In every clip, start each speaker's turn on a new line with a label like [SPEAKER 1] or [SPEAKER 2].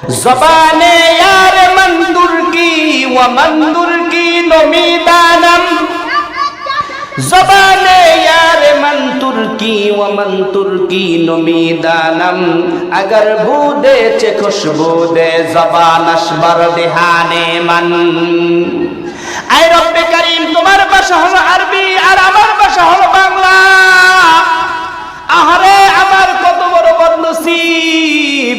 [SPEAKER 1] জবানে ইয়ার মন্দুর কি ওয়া মন্দুর কি নমিদানম, জবানে ইয়ার মন্দুর কি ওয়া মন্দুর কি নমিদানম, अगर बूदे चे खुशबू दे जबान अशबर दिहाने मन। आय रब्बे करीम, तुम्हार भाषा हलो अरबी और আমার ভাষা হলো বাংলা। আহারে আমার কত বড় বদনসিব,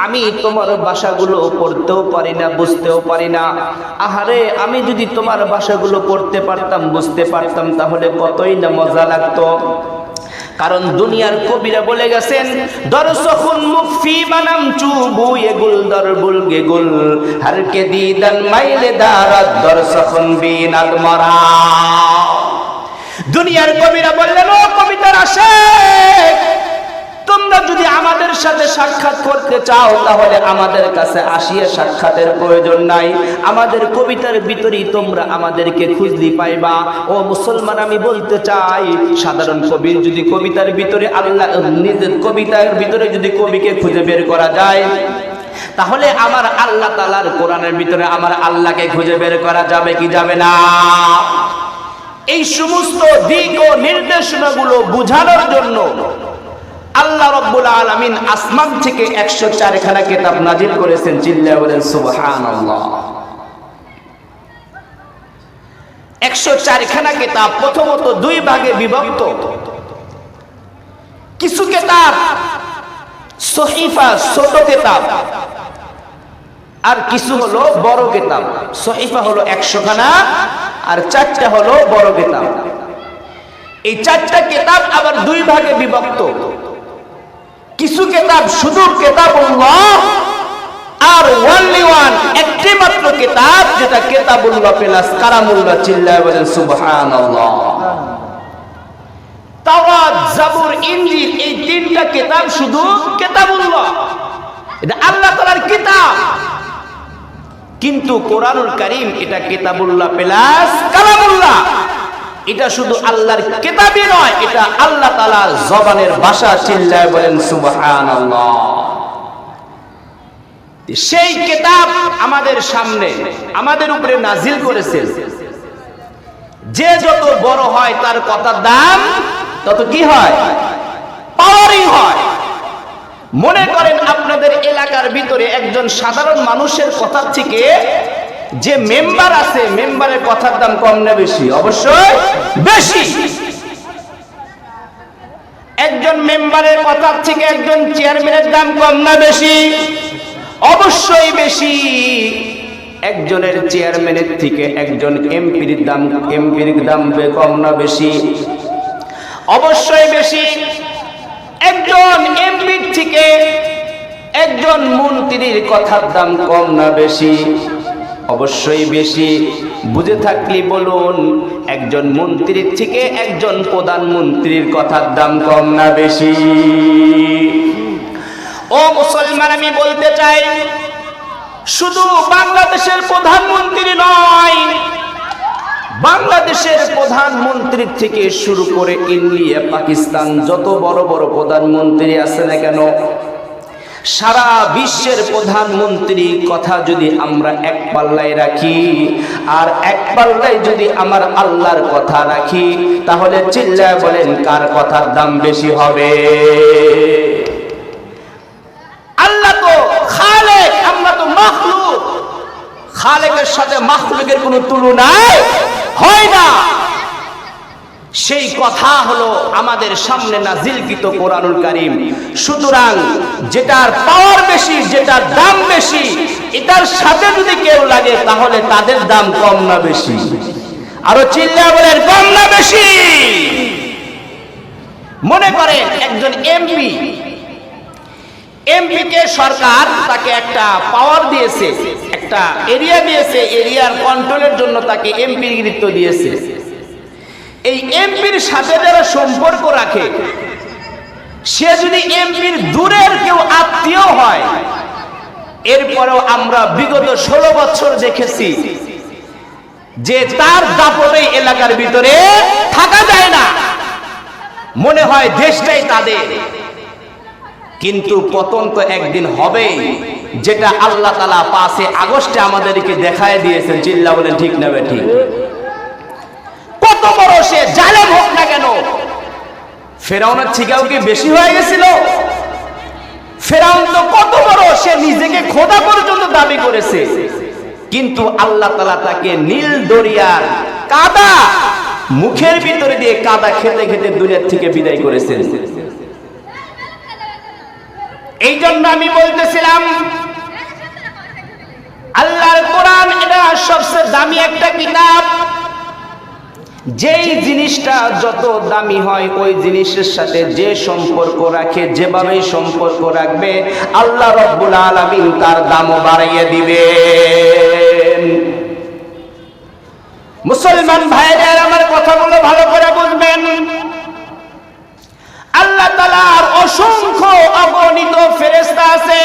[SPEAKER 1] আমি তোমার ভাষাগুলো পড়তেও পারি না, বুঝতেও পারি না। আহারে আমি যদি তোমার ভাষাগুলো পড়তে পারতাম, বুঝতে পারতাম, তাহলে কতই না মজা লাগতো। কারণ দুনিয়ার কবিরা বলে গেছেন, দরসখুন মুফি বানাম চুবু এগুল দরবুল গেগুল হর কে দিদান মাইলে দারাত দরসখুন বিনাদ মারা। দুনিয়ার কবিরা বললেন, ও কবিতার আশিক, তোমরা যদি আমাদের সাথে সাক্ষাৎ করতে চাও তাহলে আমাদের কাছে আসিয়া সাক্ষাতের প্রয়োজন নাই, আমাদের কবিতার ভিতরেই তোমরা আমাদেরকে খুঁজলি পাইবা। ও মুসলমান, আমি বলতে চাই, সাধারণ কবির যদি কবিতার ভিতরে আল্লাহ, নিজের কবিতার ভিতরে যদি কবিকে খুঁজে বের করা যায়, তাহলে আমার আল্লাহ তাআলার কোরআনের ভিতরে আমার আল্লাহকে খুঁজে বের করা যাবে কি যাবে না? এই সমস্ত দিক ও নির্দেশনাগুলো বুঝানোর জন্য আল্লাহ রাব্বুল আলামিন আসমান থেকে 104 খানা কিতাব নাজিল করেছেন। চিল্লায়ে বলেন সুবহানাল্লাহ। 104 খানা কিতাব প্রথমত দুই ভাগে বিভক্ত। কিছু কিতাব সহিফা, ছোট কিতাব, আর কিছু হলো বড় কিতাব। সহিফা হলো 100 খানা, আর 4টা হলো বড় কিতাব। এই 4টা কিতাব আবার দুই ভাগে বিভক্ত। কিছু কিতাব শুধু কিতাবুল্লাহ, আর ওনলি ওয়ান, একটি মাত্র কিতাব যেটা কিতাবুল্লাহ প্লাস কালামুল্লাহ। চিল্লায়ে বলেন সুবহানাল্লাহ। তাওরাত, জাবুর, ইনজিল, এই 3টা কিতাব শুধু কিতাবুল্লাহ, এটা আল্লাহ তাআলার কিতাব। কিন্তু কোরআনুল কারীম এটা কিতাবুল্লাহ প্লাস কালামুল্লাহ, এটা শুধু আল্লাহর কিতাবই নয়, এটা আল্লাহ তাআলার জবানের ভাষা। চিল্লায়ে বলেন সুবহানাল্লাহ। সেই কিতাব আমাদের সামনে, আমাদের উপরে নাজিল করেছেন। যে যত বড় হয় তার কথার দাম তত কি হয়? পাওয়ারই হয়। মনে করেন আপনাদের এলাকার ভিতরে একজন সাধারণ মানুষের কথা থেকে যে মেম্বার আছে, মেম্বারের কথার দাম কম না বেশি? অবশ্যই বেশি। একজন মেম্বারের কথার থেকে একজন চেয়ারম্যানের দাম কম না বেশি? অবশ্যই বেশি। একজনের চেয়ারম্যানের থেকে একজন এমপির দাম কম না বেশি? অবশ্যই বেশি। একজন এমপির থেকে একজন মন্ত্রীর কথার দাম কম না বেশি? অবশ্যই বেশি। বুঝে থাকলে বলুন, একজন মন্ত্রীর থেকে একজন প্রধানমন্ত্রীর কথার দাম কম না বেশি? ও মুসলমান, আমি বলতে চাই, শুধু বাংলাদেশের প্রধানমন্ত্রী নয়, বাংলাদেশের প্রধানমন্ত্রী থেকে শুরু করে ইন্ডিয়া, পাকিস্তান, যত বড় বড় প্রধানমন্ত্রী আছে না কেন, সারা বিশ্বের প্রধানমন্ত্রী কথা যদি আমরা এক পাল্লায় রাখি আর এক পাল্লায় যদি আমার আল্লাহর কথা রাখি, তাহলে চিল্লায় বলেন কার কথার দাম বেশি হবে? আল্লাহ তো খালেক, আমরা তো মাখলুক। খালেকের সাথে মাখলুকের কোনো তুলনা হয় না। সেই কথা হলো আমাদের সামনে নাজিলকৃত কোরআনুল কারীম। সুতরাং যেটার পাওয়ার বেশি, যেটার দাম বেশি, এটার সাথে যদি কেউ লাগে তাহলে তাদের দাম কম না বেশি? আরো চিল্লায়া বলেন, কম না বেশি? মনে করেন একজন এমপিকে সরকার তাকে একটা পাওয়ার দিয়েছে, একটা এরিয়া দিয়েছে, এরিয়ার কন্ট্রোলের জন্য তাকে এমপির দায়িত্ব দিয়েছে। এই এমপির সাথে যারা সম্পর্ক রাখে, সে যদি এমপির দূরের কেউ আত্মীয় হয়, এরপরেও আমরা বিগত 16 বছর দেখেছি যে তার দাপটে এলাকার ভিতরে থাকা যায় না, মনে হয় দেশটাই তাদের। কিন্তু পতন তো একদিন হবেই। যেটা আল্লাহ তাআলা 5 আগস্টে আমাদেরকে দেখায় দিয়েছেন। চিল্লা বলেন ঠিক না ঠিক? কত বড় সে জালেম হোক না কেন, ফেরাউনের ঠিকাও কি বেশি হয়ে গেছিল? ফেরাউন তো কত বড়, সে নিজেকে খোদা পর্যন্ত দাবি করেছে, কিন্তু আল্লাহ তাআলা তাকে নীল দরিয়ার কাদা মুখের ভিতরে দিয়ে কাদা খেতে খেতে দুনিয়া থেকে বিদায় করেছেন। এই জন্য আমি বলতেছিলাম আল্লাহর কোরআন এটা সবচেয়ে দামি একটা কিতাব। যেই জিনিসটা যত দামি হয় ওই জিনিসের সাথে যে সম্পর্ক রাখে, যেভাবে সম্পর্ক রাখবে আল্লাহ রাব্বুল আলামিন তার দামও বাড়িয়ে দিবেন। মুসলমান ভাইরা আমার কথাগুলো ভালো করে বুঝবেন। আল্লাহ তাআলার অসংখ্য অগণিত ফেরেশতা আছে।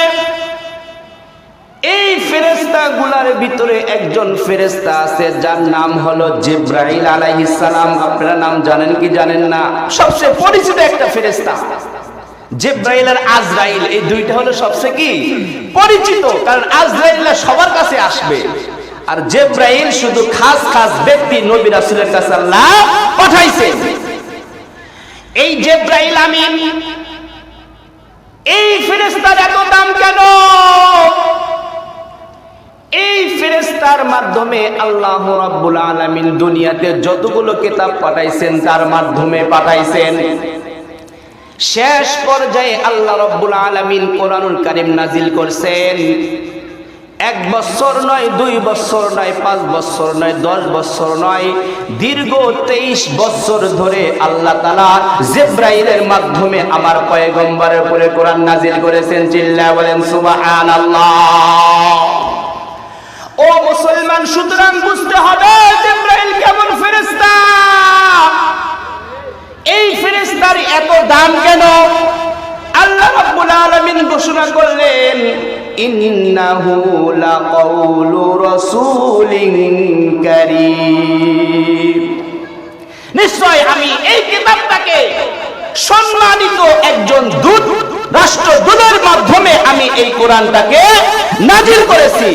[SPEAKER 1] এই ফেরেশতাগুলোর ভিতরে একজন ফেরেশতা আছে যার নাম হলো জিবরাইল আলাইহিস সালাম। আপনারা নাম জানেন কি জানেন না? সবচেয়ে পরিচিত একটা ফেরেশতা জিবরাইল আর আজরাইল, এই দুইটা হলো সবচেয়ে কি পরিচিত, কারণ আজরাইল সবার কাছে আসবে আর জিবরাইল শুধু খাস খাস ব্যক্তি নবী রাসূলের কাছে আল্লাহ পাঠাইছে। এই জিবরাইল আমিন, এই ফেরেশতার এত দাম কেন? এই ফেরেশতার মাধ্যমে আল্লাহ রাব্বুল আলামিন দুনিয়াতে যতগুলো কিতাব পাঠাইছেন তার মাধ্যমে পাঠাইছেন। শেষ পর্যায়ে আল্লাহ রাব্বুল আলামিন কোরআনুল কারীম নাজিল করছেন। 1 বছর নয়, 2 বছর নয়, 5 বছর নয়, 10 বছর নয়, দীর্ঘ 23 বছর ধরে আল্লাহ তাআলা জিবরাইলের মাধ্যমে আমার পয়গম্বরের উপরে কোরআন নাজিল করেছেন। চিল্লায়া বলেন সুবহানাল্লাহ। ও মুসলমান, সুতরাং বুঝতে হবে জিবরাইল কেমন ফেরেশতা, এই ফেরেশতার এত দাম কেন? আল্লাহ রাব্বুল আলামিন ঘোষণা করলেন ইন্নাহু লাকাউলু রাসূলিন কারীম, নিশ্চয় আমি এই কিতাবটাকে সম্মানিত একজন দূত, রাষ্ট্রদূতের মাধ্যমে আমি এই কোরআনটাকে নাজিল করেছি।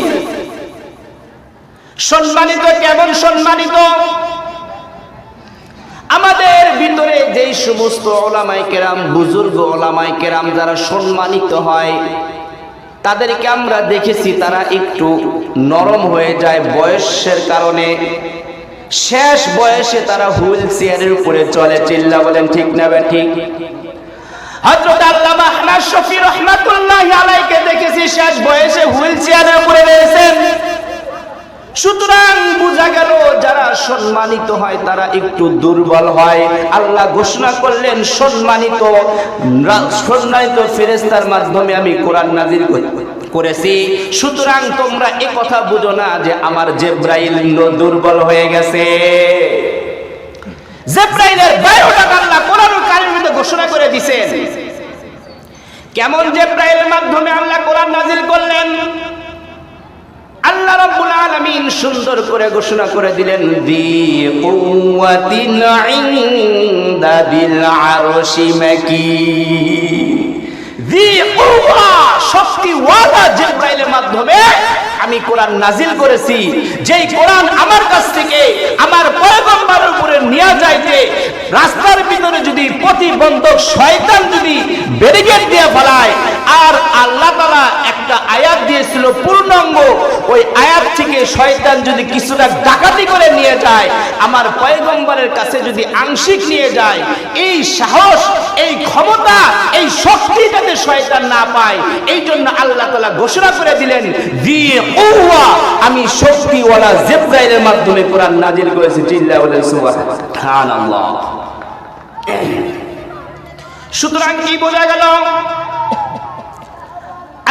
[SPEAKER 1] সম্মানিত কেমন সম্মানিত? আমাদের ভিতরে যেই সমস্ত ওলামায়ে কেরাম, বুজুর্গ ওলামায়ে কেরাম যারা সম্মানিত হয় তাদেরকে আমরা দেখেছি তারা একটু নরম হয়ে যায় বয়সের কারণে। শেষ বয়সে তারা হুইল চেয়ারের উপরে চলে। চিল্লা বলেন ঠিক না ঠিক? হযরত আল্লামা আহমদ শফী রাহমাতুল্লাহি আলাইহি দেখেছি শেষ বয়সে হুইল চেয়ারের উপরে রয়েছেন। সুতরাং বোঝা গেল যারা সম্মানিত হয় তারা একটু দুর্বল হয়। আল্লাহ ঘোষণা করলেন সম্মানিত ফেরেশতার মাধ্যমে আমি কোরআন নাজিল করেছি। সুতরাং তোমরা এই কথা বুঝো না যে আমার জিবরাইল দুর্বল হয়ে গেছে। জিবরাইলের বায়োডাটা আল্লাহ কোরআনুল কারীমে ঘোষণা করে দিয়েছেন। কেমন জিবরাইলের মাধ্যমে আল্লাহ কোরআন নাজিল করলেন? আল্লাহ রাব্বুল আলামিন সুন্দর করে ঘোষণা করে দিলেন দি কুওয়াতিন ইনদা দিল আরশি মাকিন। দি কুওয়া, শক্তিওয়ালা জিবরাইলের মাধ্যমে আমি কোরআন নাজিল করেছি, যেই কোরআন আমার কাছ থেকে আমার পয়গম্বরের উপরে নিয়ে যাইতে রাস্তার ভিতরে যদি প্রতিবন্ধক শয়তান যদি ব্যারিকেড দিয়ে ফেলায়, আর আল্লাহ তাআলা একটা আয়াত দিয়েছিল পূর্ণাঙ্গ, ওই আয়াত থেকে শয়তান যদি কিছুটা ডাকাতি করে নিয়ে যায়, আমার পয়গম্বরের কাছে যদি আংশিক নিয়ে যায়, এই সাহস, এই ক্ষমতা, এই শক্তি যাতে শয়তান না পায়, এই জন্য আল্লাহ তাআলা ঘোষণা করে দিলেন দিয়ে কুওয়া, আমি শক্তিওয়ালা জিবরাইলের মাধ্যমে কোরআন নাজিল করেছি। চিল্লায়া বলেন সুবহানাল্লাহ। সুতরাং কি বোঝা গেল?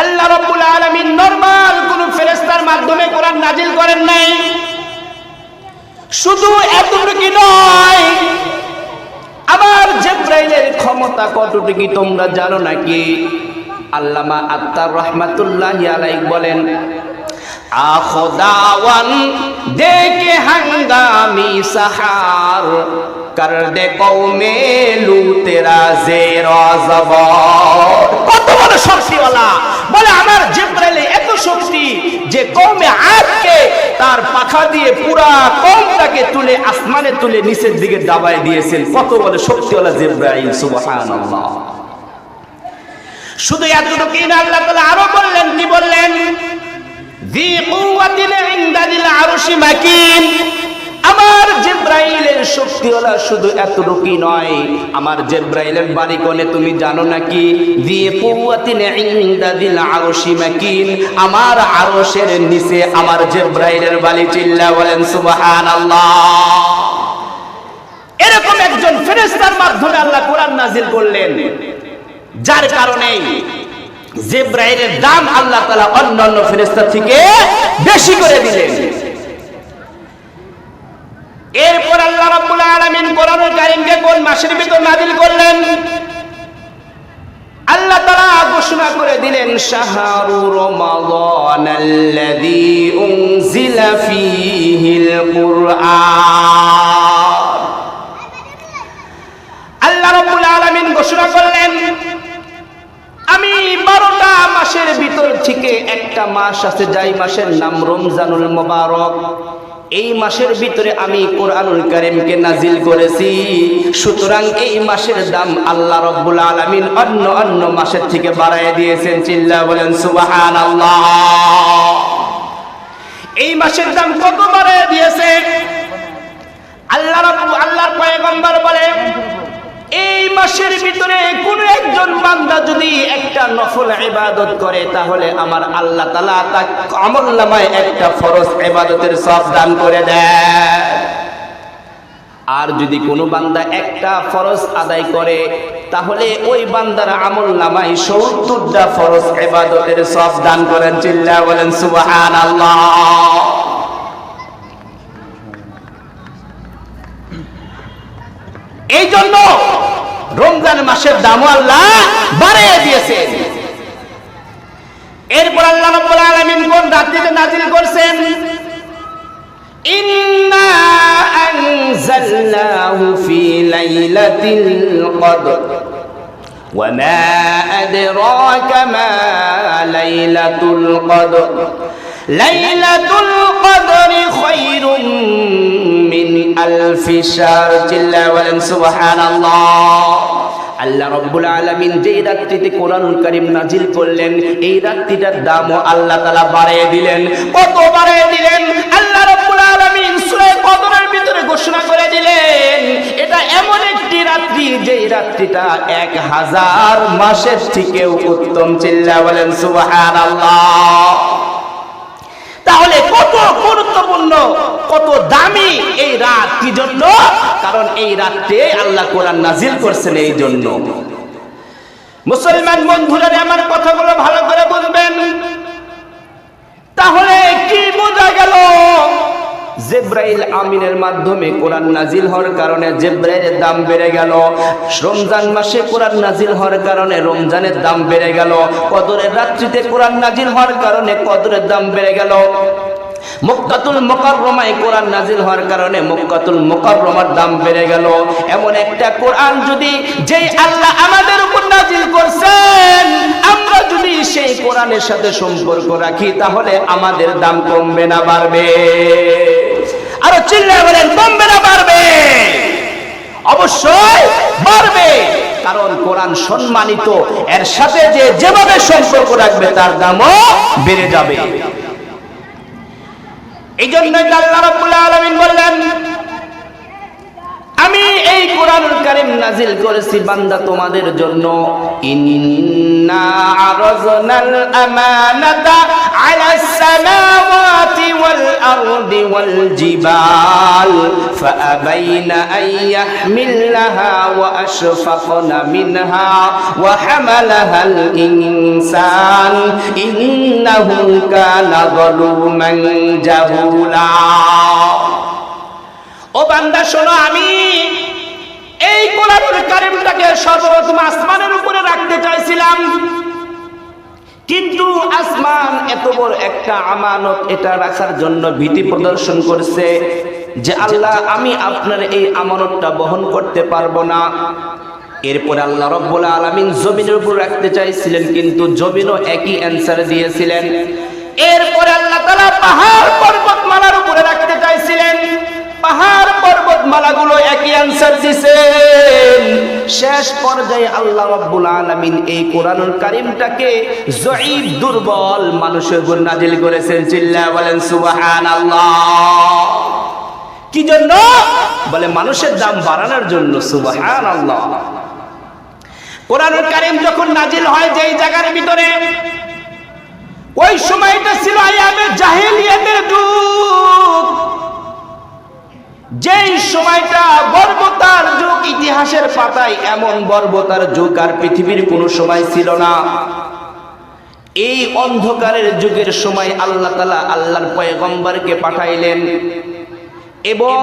[SPEAKER 1] আল্লাহ রাব্বুল আলামিন নরমাল কোন ফেরেশতার মাধ্যমে কোরআন নাজিল করেন নাই। শুধু এতটুকু নয়, আবার জিবরাইলের ক্ষমতা কতটুকু তোমরা জানো নাকি? আল্লামা আত্তার রহমাতুল্লাহি আলাইহি বলেন আখদাওয়ান দেখে হাঙ্গামি সাহার कर दे कौमे लू तेरा जेर ज़बार। কত বড় শক্তিওয়ালা বলে আমার জিবরাইলে এত শক্তি যে কওমে আদকে তার পাখা দিয়ে পুরা কওমটাকে তুলে আসমানে তুলে নিচের দিকে দাবায় দিয়েছেন। কত বলে শক্তিওয়ালা জিবরাইল, সুবহানাল্লাহ। শুধু এতটুকুই না, আল্লাহ তাআলা আরো বললেন, কি বললেন? যী কুওয়াতিন ইনদা যিল আরশি মাকিন। আমার জিবরাইলের শক্তিওয়ালা শুধু এতটুকুই নয়, আমার জিবরাইলের বাড়ি কোণে তুমি জানো নাকি? যী কুওয়াতিন ইনদা যিল আরশি মাকিন। আমার আরশের নিচে আমার জিবরাইলের বাড়ি। চিল্লা বলেন সুবহানাল্লাহ। এরকম একজন ফেরেশতার মাধ্যমে আল্লাহ কোরআন নাযিল করলেন, যার কারণে জিবরাইলের দাম আল্লাহ তাআলা অন্যান্য ফেরেশতা থেকে বেশি করে দিলেন। এরপর আল্লাহ রাব্বুল আলামিন কোরআনুল কারীমকে কোন মাসের ভিতর নাযিল করলেন? আল্লাহ তাআলা ঘোষণা করে দিলেন, শাহরু রমাদানাল্লাযী উনজিলা ফীহিল কুরআন। আল্লাহ রাব্বুল আলামিন ঘোষণা করলেন, আমি 12টা মাসের ভিতর থেকে একটা মাস আছে, যাই মাসের নাম রমজানুল মুবারক। এই মাসের ভিতরে আমি কোরআনুল কারীমকে নাজিল করেছি। সুতরাং এই মাসের দাম আল্লাহ রাব্বুল আলামিন অন্য মাসের থেকে বাড়ায় দিয়েছেন। চিল্লা বলেন সুবহানাল্লাহ। এই মাসের দাম কত বাড়ায় দিয়েছে? আল্লাহর পয়গম্বর বলে, এই মাসের ভিতরে কোন একজন বান্দা যদি একটা নফল ইবাদত করে, তাহলে আমার আল্লাহ তাআলা তার আমলনামায় একটা ফরজ ইবাদতের সওয়াব দান করে দেয়। আর যদি কোনো বান্দা একটা ফরজ আদায় করে, তাহলে ওই বান্দার আমলনামায় ৭০টা ফরজ ইবাদতের সওয়াব দান করেন। চিল্লা বলেন সুবহানাল্লাহ। এই জন্য রমজান মাসের দামও আল্লাহ বাড়িয়ে দিয়েছেন। এরপর আল্লাহ রাব্বুল আলামিন কোন রাত্রিতে নাযিল করছেন? ইন্না আনজালনাহু ফি লাইলাতিল কদর ওয়া মা আদরাকা মা লাইলাতুল কদর লাইলাতুল কদরি খায়রুম মিন আলফি শাহর। চিল্লা বলেন সুবহানাল্লাহ। আল্লাহ রাব্বুল আলামিন যেই রাত্রিতে কোরআনুল কারীম নাজিল করলেন, এই রাত্রিটার দামও আল্লাহ তাআলা বাড়িয়ে দিলেন। কত বাড়িয়ে দিলেন? আল্লাহ রাব্বুল আলামিন সূরা কদরের ভিতরে ঘোষণা করে দিলেন, এটা এমন একটি রাত্রি যেই রাত্রিটা 1000 মাসের থেকেও উত্তম। চিল্লা বলেন সুবহানাল্লাহ। তাহলে কত গুরুত্বপূর্ণ, কত দামি এই রাত। কি জন্য? কারণ এই রাতে আল্লাহ কোরআন নাজিল করছেন। এই জন্য মুসলমান বন্ধুরা আমার কথাগুলো ভালো করে বুঝবেন। তাহলে কি বোঝা গেল? জিবরাইল আমিনের মাধ্যমে কোরআন নাজিল হওয়ার কারণে জিবরাইলের দাম বেড়ে গেল। রমজান মাসে কোরআন নাজিল হওয়ার কারণে রমজানের দাম বেড়ে গেল। কদরের রাত্রিতে কোরআন নাজিল হওয়ার কারণে কদরের দাম বেড়ে গেল। মক্কাতুল মুকাররমায় কোরআন নাজিল হওয়ার কারণে মক্কাতুল মুকাররমার দাম বেড়ে গেল। এমন একটা কোরআন যদি যেই আল্লাহ আমাদের উপর নাজিল করছেন, আমরা যদি সেই কোরআনের সাথে সম্পর্ক রাখি, তাহলে আমাদের দাম কমবে না বাড়বে? আরো চিল্লায় বলেন, কমবে না বাড়বে? অবশ্যই বাড়বে। কারণ কোরআন সম্মানিত, এর সাথে যে যেভাবে সম্পর্ক রাখবে তার দামও বেড়ে যাবে। এই জন্য আল্লাহ রাব্বুল আলামিন বললেন, আমি এই কোরআনুল কারীম নাজিল করেছি বান্দা তোমাদের জন্য। ইন্না আরাজনাল আমানাতা আলাস সামাওয়াতি ওয়াল আরদি ওয়াল জিবাল ফাআবাইনা আন ইয়াহমিলাহা ওয়া আশফাকনা মিনহা ওয়া হামালাহাল ইনসান ইন্নাহু কানা যালুমান জাহুলা। ও বান্দা শোনো, আমি এই কোরআনুল কারীমটাকে সর্বপ্রথম আসমানের উপরে রাখতে চাইছিলাম, কিন্তু আসমান এত বড় একটা আমানত, এটা রাখার জন্য ভীতি প্রদর্শন করছে যে আল্লাহ, আমি আপনার এই আমানতটা বহন করতে পারবো না। এরপরে আল্লাহ রাব্বুল আলামিন জমিনের উপর রাখতে চাইছিলেন, কিন্তু জমিনও একই অ্যানসার দিয়েছিলেন। এরপরে আল্লাহ তাআলা পাহাড় পর্বতমালার উপরে রাখতে চাইছিলেন, পাহাড় পর্বতমালাগুলো একই অ্যানসার দিয়েছেন। শেষ পর্যায়ে আল্লাহ রাব্বুল আলামিন এই কোরআনুল কারীমটাকে যঈফ দুর্বল মানুষের উপর নাজিল করেছেন। চিল্লায়া বলেন সুবহানাল্লাহ। কি জন্য? বলে মানুষের দাম বাড়ানোর জন্য। সুবহানাল্লাহ। কোরআনুল কারীম যখন নাজিল হয় যেই জায়গার ভিতরে, ওই সময়টা ছিল আয়ামে জাহেলিয়াতের যুগ, যেই সময়টা বর্বরতার যুগ। ইতিহাসের পাতায় এমন বর্বরতার যুগ আর পৃথিবীর কোনো সময় ছিল না। এই অন্ধকারের যুগের সময় আল্লাহ তাআলা আল্লাহর পয়গম্বরকে পাঠাইলেন এবং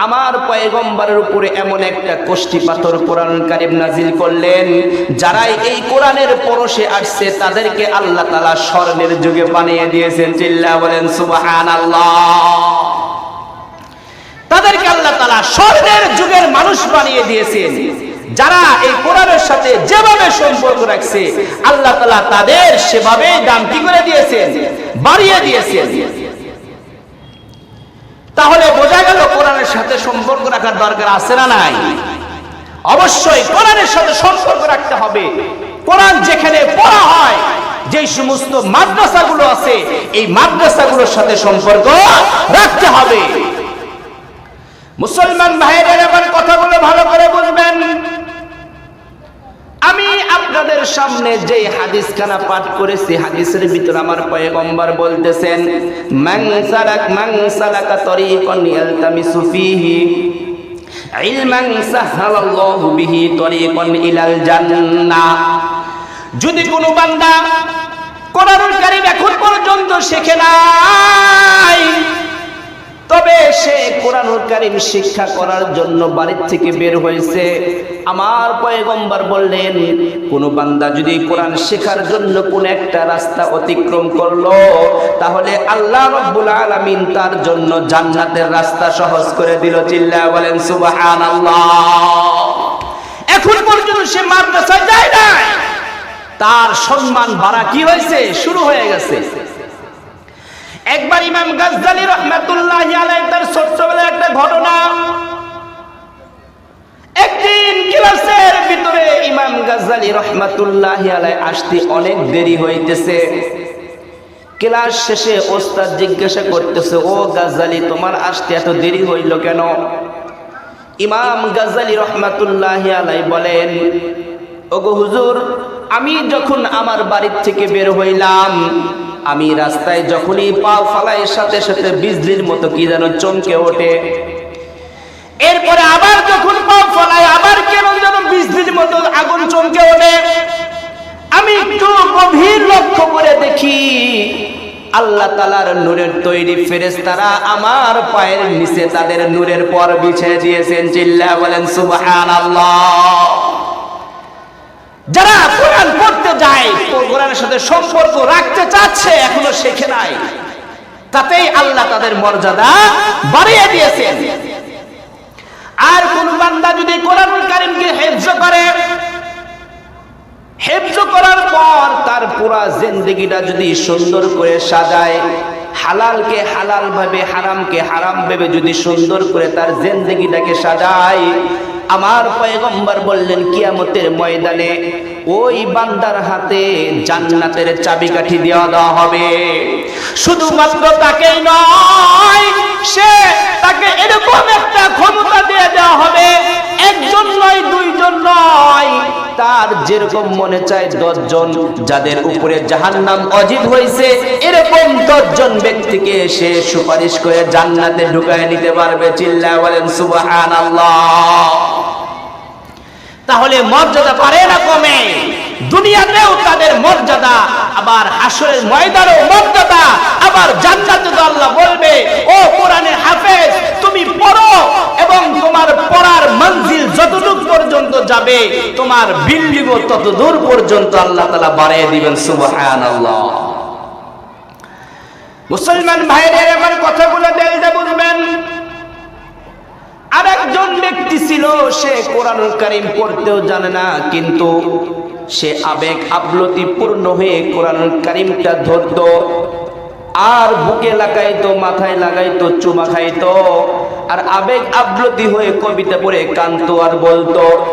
[SPEAKER 1] আমার পয়গম্বরের উপরে এমন একটা কষ্টি পাথর কোরআনুল কারীম নাজিল করলেন, যারাই এই কোরআনের পরশে আসছে তাদেরকে আল্লাহ তাআলা স্বর্ণের যুগে বানিয়ে দিয়েছেন। চিল্লায়া বলেন সুবহানাল্লাহ। তাদেরকে আল্লাহ তাআলা স্বর্ণের যুগের মানুষ বানিয়ে দিয়েছেন। যারা এই কোরআনের সাথে যেভাবে সম্পর্ক রাখছে আল্লাহ তাআলা তাদের সেভাবে দাম কি করে দিয়েছেন, বাড়িয়ে দিয়েছেন। তাহলে বোঝা গেল কোরআনের সাথে সম্পর্ক রাখার দরকার আছে না নাই? অবশ্যই কোরআনের সাথে সম্পর্ক রাখতে হবে। কোরআন যেখানে পড়া হয়, যে সমস্ত মাদ্রাসাগুলো আছে, এই মাদ্রাসাগুলোর সাথে সম্পর্ক রাখতে হবে। মুসলমান ভাইরা আমার কথাগুলো ভালো করে বুঝবেন। আমি আপনাদের সামনে যে হাদিসখানা পাঠ করেছি, হাদিসের ভিতর আমার পয়গম্বর বলতেছেন, মান সালাকা তরিকান ইয়ালতামিসু ফীহি ইলমান সাহালাল্লাহু বিহি তরিকান ইলাল জান্নাহ। যদি কোনো বান্দা কোরআনুল কারীম এখন পর্যন্ত শেখে নাই, তবে সে কোরআনুল কারীম শিক্ষা করার জন্য বাড়ির থেকে বের হয়েছে, আমার পয়গম্বর বললেন কোন বান্দা যদি কোরআন শেখার জন্য কোন একটা রাস্তা অতিক্রম করলো, তাহলে আল্লাহ রাব্বুল আলামিন তার জন্য জান্নাতের রাস্তা সহজ করে দিল। চিল্লায়া বলেন সুবহানাল্লাহ। এখন পর্যন্ত সে মাদ্রাসায় যায় না, তার সম্মান বাড়া কি হয়েছে, শুরু হয়ে গেছে। একবার ইমাম গাজ্জালী রাহমাতুল্লাহি আলাইহি তার ছোটবেলার একটা ঘটনা। একদিন ক্লাসের ভিতরে ইমাম গাজ্জালী রাহমাতুল্লাহি আলাইহি আসতে অনেক দেরি হইতেছে। ক্লাস শেষে ওস্তাদ জিজ্ঞাসা করতেছে, ও গাজ্জালী তোমার আসতে এত দেরি হইল কেন? ইমাম গাজ্জালী রাহমাতুল্লাহি আলাইহি বলেন, ওগো হুজুর, আমি যখন আমার বাড়ি থেকে বের হইলাম, আমি রাস্তায় যখনই পা ফালাই সাথে সাথে বিজলির মতো কি যেন চমকে ওঠে। এরপরে আবার যখন পা ফালাই আবার কেন যেন বিজলির মতো আগুন চমকে ওঠে। আমি একটু গভীর লক্ষ্য করে দেখি আল্লাহ তাআলার নূরের তৈরি ফেরেশতারা আমার পায়ের নিচে তাদের নূরের পর বিছিয়ে দিয়েছেন। চিল্লায়া বলেন সুবহানাল্লাহ। যারা কোরআন পড়তে যায়, কোরআনের সাথে সম্পর্ক রাখতে চাচ্ছে, এখনো শেখে নাই, তাতেই আল্লাহ তাদের মর্যাদা বাড়িয়ে দিয়েছেন। আর কোন বান্দা যদি কোরআনুল কারীমকে হিফজ করে, হিফজ করার পর তার পুরা জিন্দেগিটা যদি সুন্দর করে সাজায়, হালালকে হালাল ভাবে হারামকে হারাম ভেবে যদি সুন্দর করে তার জিন্দেগিটাকে সাজায়, আমার পয়গম্বর বললেন কিয়ামতের ময়দানে ওই বান্দার হাতে জান্নাতের চাবিকাঠি দেওয়া হবে। শুধুমাত্র তাকেই নয়, সে তাকে এরকম একটা ক্ষমতা দিয়ে দেওয়া হবে, একজন নয়, দুইজন নয়, তার যেরকম মনে চায় 10 জন যাদের উপরে জাহান্নাম ওয়াজিব হয়েছে, এরকম 10 জন ব্যক্তিকে সে সুপারিশ করে জান্নাতে ঢুকায় নিতে পারবে। চিল্লায়া বলেন সুবহানাল্লাহ। তাহলে মর্যাদা পারে না কমে? দুনিয়াতেও তাদের মর্যাদা, আবার হাসরের ময়দানেও মর্যাদা, আবার জান্নাতে তো আল্লাহ বলবে, ও কোরআনের হাফেজ তুমি পড়ো, এবং তোমার পড়ার মঞ্জিল যতদূর পর্যন্ত যাবে তোমার বিল্ডিং তত দূর পর্যন্ত আল্লাহ তাআলা বাড়িয়ে দিবেন। সুবহানাল্লাহ। মুসলমান ভাইরা আমার কথাগুলো দিলে বুঝবেন। আরেক একজন ব্যক্তি ছিল, সে কোরআনুল কারীম পড়তেও জানে না, কিন্তু সে আবেগ আপ্লুতি পূর্ণ হয়ে কোরআনুল কারীমটা ধরতো আর বুকে লাগাইতো, মাথায় লাগাইতো, চুমা খাইতো আর আবেগ আপ্লুতি হয়ে কবিতা পড়ে কানতো আর বলতো